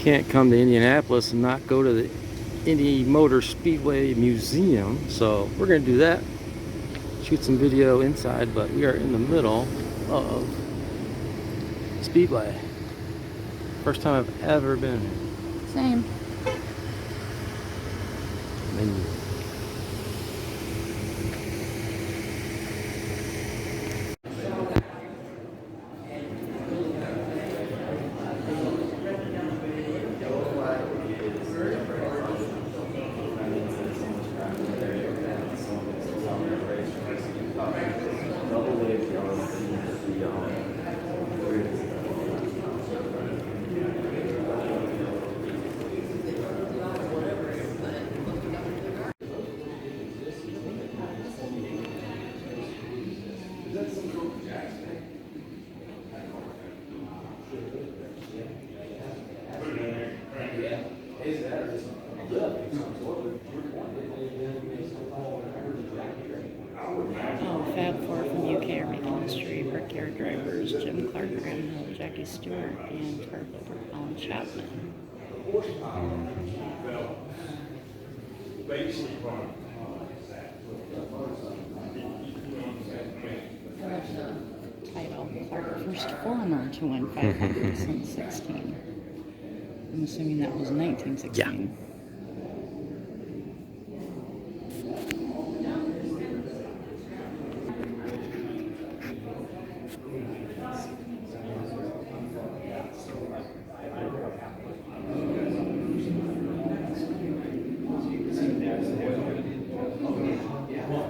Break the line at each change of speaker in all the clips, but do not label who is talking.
can't come to Indianapolis and not go to the Indy Motor Speedway Museum, so we're going to do that. Shoot some video inside, but we are in the middle of Speedway. First time I've ever been.
Same.
Menu.
Oh, Fab Four from UK are making history. Brickyard drivers Jim Clark, Graham Hill, Jackie Stewart, and car builder Alan Chapman. Title Clark, first foreigner to win 500 since 16. I'm assuming that was 1916.
Yeah.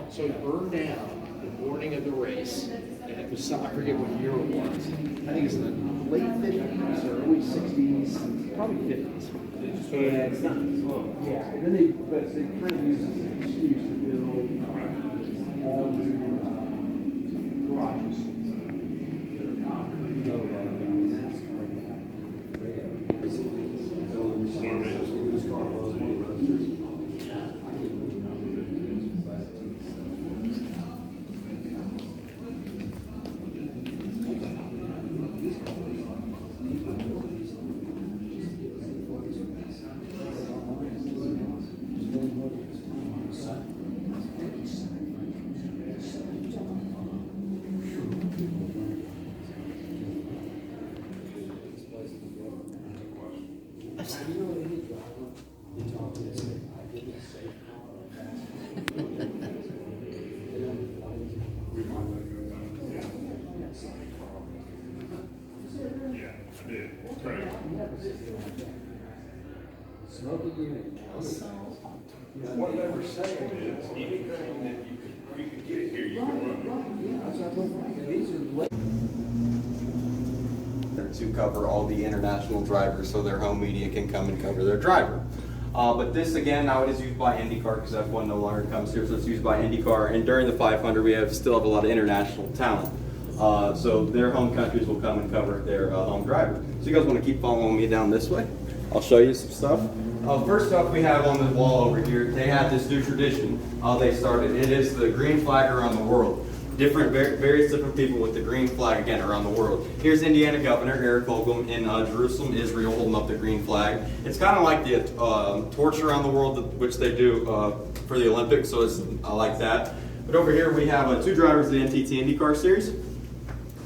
So it burned down the morning of the race, and it was some, I forget what year it was. I think it's in the late 50s or early 60s, probably 50s. And it's not, yeah. And then they kind of used this as an excuse to build all new garages.
What they were saying is, anything that you could get here, you can run.
To cover all the international drivers so their home media can come and cover their driver. But this again now it is used by IndyCar because F1 no longer comes here, so it's used by IndyCar, and during the 500 we still have a lot of international talent. So their home countries will come and cover their home driver. So you guys want to keep following me down this way? I'll show you some stuff. First up we have on the wall over here, they have this new tradition they started. It is the green flag around the world. Various different people with the green flag again around the world. Here's Indiana Governor Eric Holcomb in Jerusalem, Israel, holding up the green flag. It's kind of like the torch around the world, which they do for the Olympics, so it's like that. But over here we have two drivers of the NTT IndyCar Series.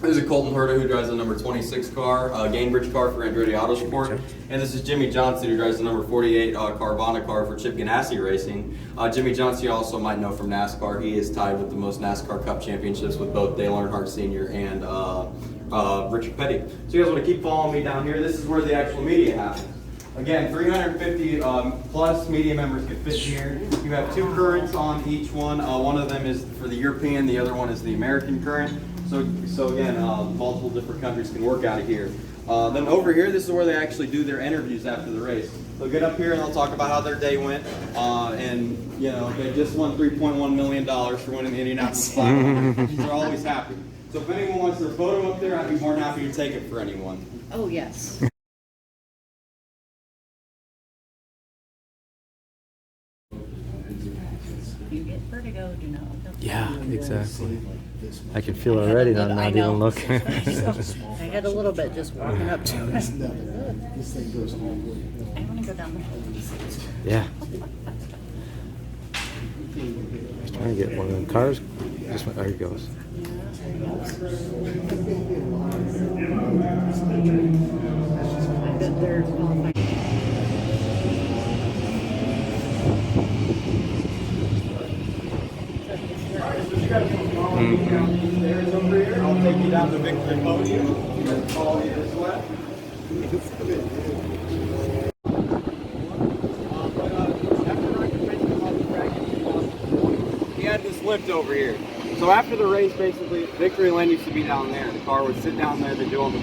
This is Colton Herta, who drives the number 26 car, Gainbridge car for Andretti Autosport. And this is Jimmy Johnson, who drives the number 48 Carvana car for Chip Ganassi Racing. Jimmy Johnson you also might know from NASCAR. He is tied with the most NASCAR Cup championships with both Dale Earnhardt Sr. and Richard Petty. So you guys want to keep following me down here. This is where the actual media happens. Again, 350 plus media members can fit here. You have two currents on each one. One of them is for the European, the other one is the American current. So again, multiple different countries can work out of here. Then over here, this is where they actually do their interviews after the race. They'll get up here and they'll talk about how their day went, and you know they just won $3.1 million for winning the Indianapolis 500. They're always happy. So if anyone wants their photo up there, I'd be more than happy to take it for anyone.
Oh, yes. You get vertigo, do not look up.
Yeah, exactly. I can feel it already. I'm not even looking.
I had a little bit just walking up to it.
This thing goes all the way.
I want to go down the hole.
Yeah. Trying to get one of them cars. Just went, there he goes.
I bet they're qualified.
There's over here. I'll take you down to Victory Podium. You guys follow me this way. He had this lift over here. So after the race, basically, Victory Lane used to be down there. The car would sit down there to do all the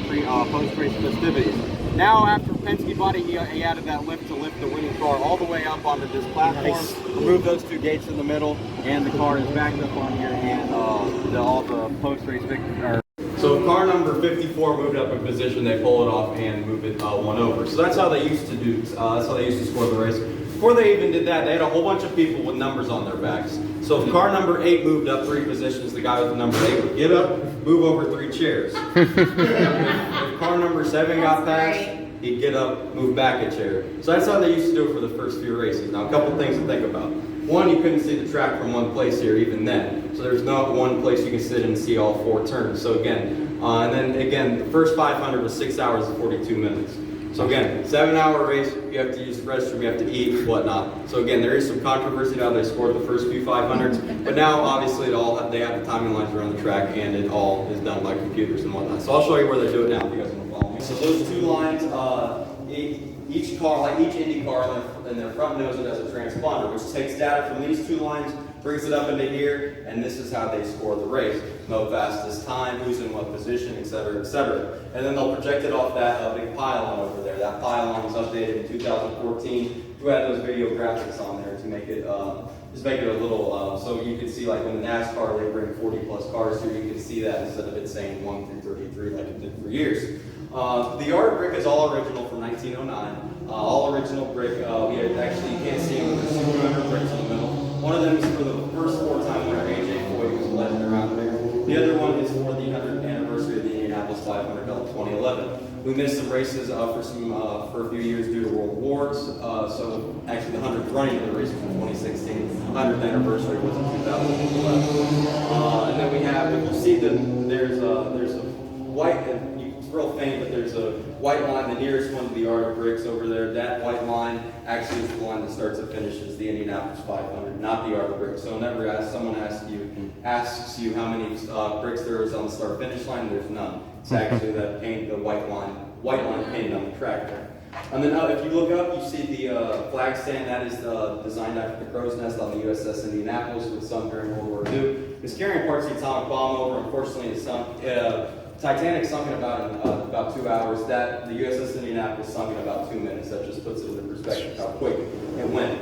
post-race festivities. Now, after Penske bought it, he added that lift to lift the winning car all the way up onto this platform, remove those two gates in the middle, and the car is backed up on here, and all the post-race victory. So if car number 54 moved up in position, they pull it off and move it one over. So that's how they used to do. That's how they used to score the race. Before they even did that, they had a whole bunch of people with numbers on their backs. So if car number 8 moved up 3 positions, the guy with the number 8 would get up, move over 3 chairs. If car number 7 got passed, he'd get up, move back a chair. So that's how they used to do it for the first few races. Now, a couple things to think about. One, you couldn't see the track from one place here even then. So there's not one place you can sit and see all 4 turns. So again, and then again, the first 500 was 6 hours and 42 minutes. So again, 7-hour race, you have to use the restroom, you have to eat, whatnot. So again, there is some controversy now they scored the first few 500s, but now obviously they have the timing lines around the track and it all is done by computers and whatnot. So I'll show you where they do it now if you guys want to follow me. So those 2 lines, each car, like each Indy car in their front nose, it has a transponder, which takes data from these 2 lines, brings it up into here, and this is how they score the race. Know fastest time, who's in what position, etc., etc. And then they'll project it off that big pylon over there. That pylon was updated in 2014. We had those video graphics on there to make it, just make it a little, so you can see like when the NASCAR, they bring 40 plus cars here, you can see that instead of it saying 1 through 33 like it did for years. The yard brick is all original from 1909. All original brick. Actually, you can't see them, but there's 200 bricks in the middle. One of them is for the first 4-time winner, AJ Foy, who's a legend around there. The other one is for the 100th anniversary of the Indianapolis 500 belt 2011. We missed some races for a few years due to world wars. So actually the 100th running of the race was in 2016. The 100th anniversary was in 2011. And then we have, if you see there's a white, it's real faint, but there's a white line, the nearest one to the Art of Bricks over there. That white line actually is the line that starts and finishes the Indianapolis 500, not the Art of Bricks. So whenever someone asks you how many bricks there is on the start-finish line, there's none. It's actually that paint, the white line painted on the track there. And then if you look up, you see the flag stand. That is designed after the crow's nest on the USS Indianapolis, was sunk during World War II. It's carrying parts of the atomic bomb over. Unfortunately, it sunk. Titanic sunk in about 2 hours. The USS Indianapolis sunk in about 2 minutes. That just puts it into perspective how quick it went.